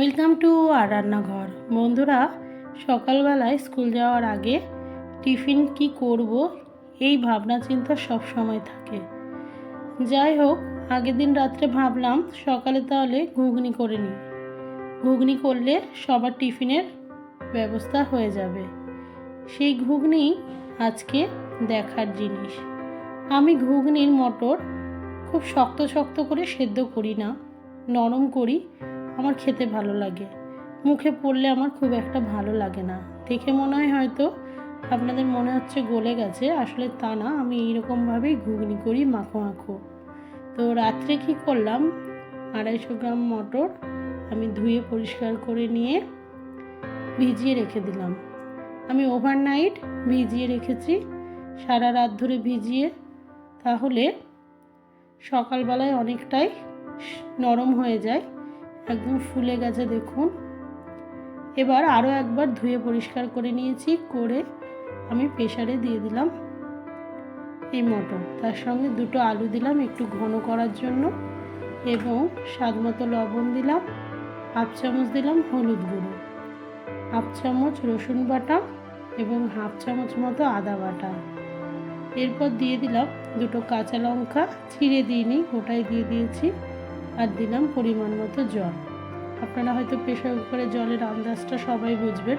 Welcome to আর রান্নাঘর। বন্ধুরা, সকালবেলায় স্কুল যাওয়ার আগে টিফিন কি করব এই ভাবনা চিন্তা সব সময় থাকে। যাই হোক, আগের দিন রাত্রে ভাবলাম সকালে তাহলে ঘুগনি করে নিই। ঘুগনি করলে সবার টিফিনের ব্যবস্থা হয়ে যাবে। সেই ঘুগনি আজকে দেখার জিনিস। আমি ঘুগনির মটর খুব শক্ত শক্ত করে সেদ্ধ করি না, নরম করি। আমার খেতে ভালো লাগে, মুখে পড়লে আমার খুব একটা ভালো লাগে না। দেখে মনে হয় হয়তো আপনাদের মনে হচ্ছে গলে গেছে, আসলে তা না। আমি এইরকমভাবেই ঘুগনি করি, মাখো মাখো। তো রাত্রে কি করলাম, 250 গ্রাম মটর আমি ধুয়ে পরিষ্কার করে নিয়ে ভিজিয়ে রেখে দিলাম। আমি ওভারনাইট ভিজিয়ে রেখেছি, সারা রাত ধরে ভিজিয়ে। তাহলে সকালবেলায় অনেকটাই নরম হয়ে যায়, একদম ফুলে গেছে দেখুন। এবার আরও একবার ধুয়ে পরিষ্কার করে নিয়েছি, করে আমি প্রেসারে দিয়ে দিলাম এই মটর। তার সঙ্গে 2টো আলু দিলাম একটু ঘন করার জন্য, এবং স্বাদ মতো লবণ দিলাম, 1/2 চামচ দিলাম হলুদ গুঁড়ো, 1/2 চামচ রসুন বাটা এবং 1/2 চামচ মতো আদা বাটা। এরপর দিয়ে দিলাম 2টো কাঁচা লঙ্কা, ছিঁড়ে দিইনি, গোটাই দিয়ে দিয়েছি। আর দিলাম পরিমাণ মতো জল। আপনারা হয়তো প্রেসার কুকারে জলের আন্দাজটা সবাই বুঝবেন,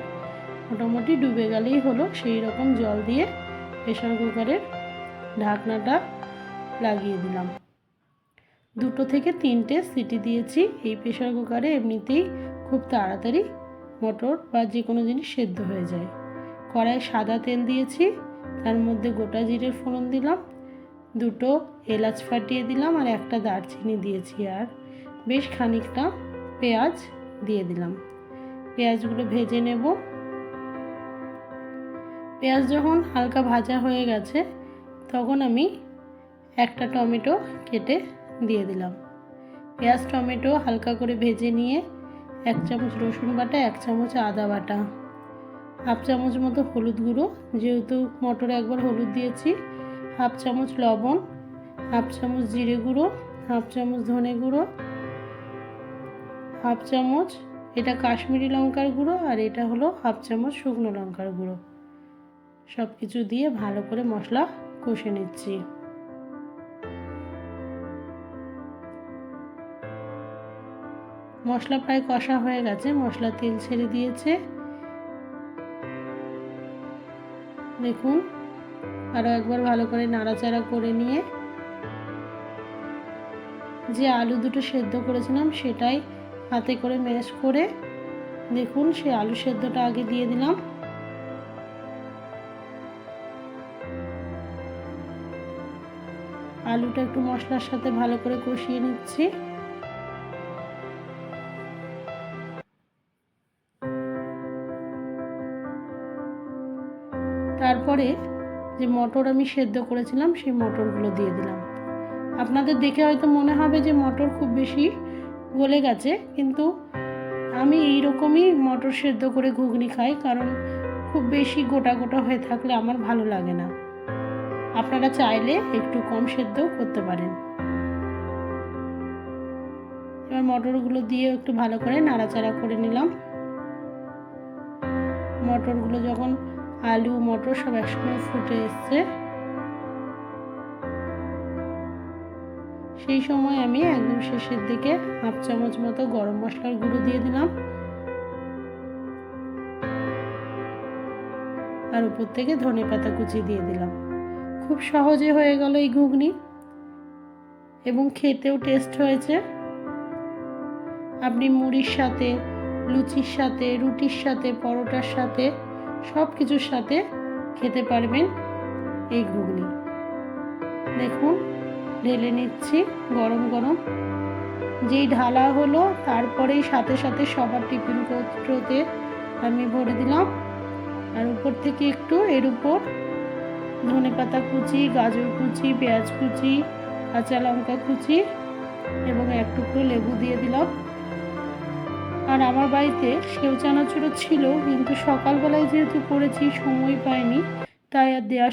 মোটামুটি ডুবে গেলেই হলো, সেই রকম জল দিয়ে প্রেসার কুকারের ঢাকনাটা লাগিয়ে দিলাম। 2 থেকে 3টে সিটি দিয়েছি। এই প্রেসার কুকারে এমনিতেই খুব তাড়াতাড়ি মটর বা যে কোনো জিনিস সেদ্ধ হয়ে যায়। কড়াইয়ে সাদা তেল দিয়েছি, তার মধ্যে গোটা জিরের ফোড়ন দিলাম, 2টো এলাচ ফাটিয়ে দিলাম, আর 1টা দারচিনি দিয়েছি, আর বেশ খানিকটা পেঁয়াজ দিয়ে দিলাম। পেঁয়াজগুলো ভেজে নেব। পেঁয়াজ যখন হালকা ভাজা হয়ে গেছে, তখন আমি 1টা টমেটো কেটে দিয়ে দিলাম। পেঁয়াজ টমেটো হালকা করে ভেজে নিয়ে 1 চামচ রসুন বাটা, 1 চামচ আদা বাটা, 1/2 চামচ মতো হলুদ গুঁড়ো, যেহেতু মটরে একবার হলুদ দিয়েছি, 1/2 চামচ লবণ, 1/2 চামচ জিরে গুঁড়ো, 1/2 চামচ ধনে গুঁড়ো, 1/2 চামচ এটা কাশ্মীরি লঙ্কার গুঁড়ো, আর এটা হলো 1/2 চামচ শুকনো লঙ্কার গুঁড়ো। সব কিছু দিয়ে ভালো করে মশলা কষে নিচ্ছি। মশলা প্রায় কষা হয়ে গেছে, মশলা তেল ছেড়ে দিয়েছে দেখুন। আরও একবার ভালো করে নাড়াচাড়া করে নিয়ে যে আলু 2টো সেদ্ধ করেছিলাম সেটাই হাতে করে ম্যাশ করে দেখুন, সেই আলু সেদ্ধটা আগে দিয়ে দিলাম। আলুটা একটু মশলার সাথে ভালো করে কষিয়ে নিচ্ছি। তারপরে যে মটর আমি সেদ্ধ করেছিলাম সেই মটরগুলো দিয়ে দিলাম। আপনাদের দেখে হয়তো মনে হবে যে মটর খুব বেশি গলে গেছে, কিন্তু আমি এইরকমই মটর সেদ্ধ করে ঘুগনি খাই, কারণ খুব বেশি গোটা গোটা হয়ে থাকলে আমার ভালো লাগে না। আপনারা চাইলে একটু কম সেদ্ধও করতে পারেন। এবার মটরগুলো দিয়ে একটু ভালো করে নাড়াচাড়া করে নিলাম। মটরগুলো যখন আলু মটর সব একসঙ্গে ফুটে এসছে, সেই সময় আমি একদম শেষের দিকে 1/2 চামচ মতো গরম মশলার গুঁড়ো দিয়ে দিলাম, আর উপর থেকে ধনে পাতা কুচি দিয়ে দিলাম। খুব সহজে হয়ে গেল এই ঘুগনি, এবং খেতেও টেস্ট হয়েছে। আপনি মুড়ির সাথে, লুচির সাথে, রুটির সাথে, পরোটার সাথে, সব কিছুর সাথে খেতে পারবেন এই ঘুগনি। দেখুন, ঢেলে নিচ্ছি গরম গরম। যেই ঢালা হলো, তারপরেই সাথে সাথে সবার টিফিন পাত্রতে আমি ভরে দিলাম, আর উপর থেকে একটু এর উপর ধনেপাতা কুচি, গাজর কুচি, পেঁয়াজ কুচি, কাঁচা লঙ্কা কুচি এবং 1 টুকরো লেবু দিয়ে দিলাম। আর আমার বাড়িতে সেউ চানাচুরও ছিল, কিন্তু সকালবেলায় যেহেতু করেছি সময় পাইনি, তাই আর দেওয়া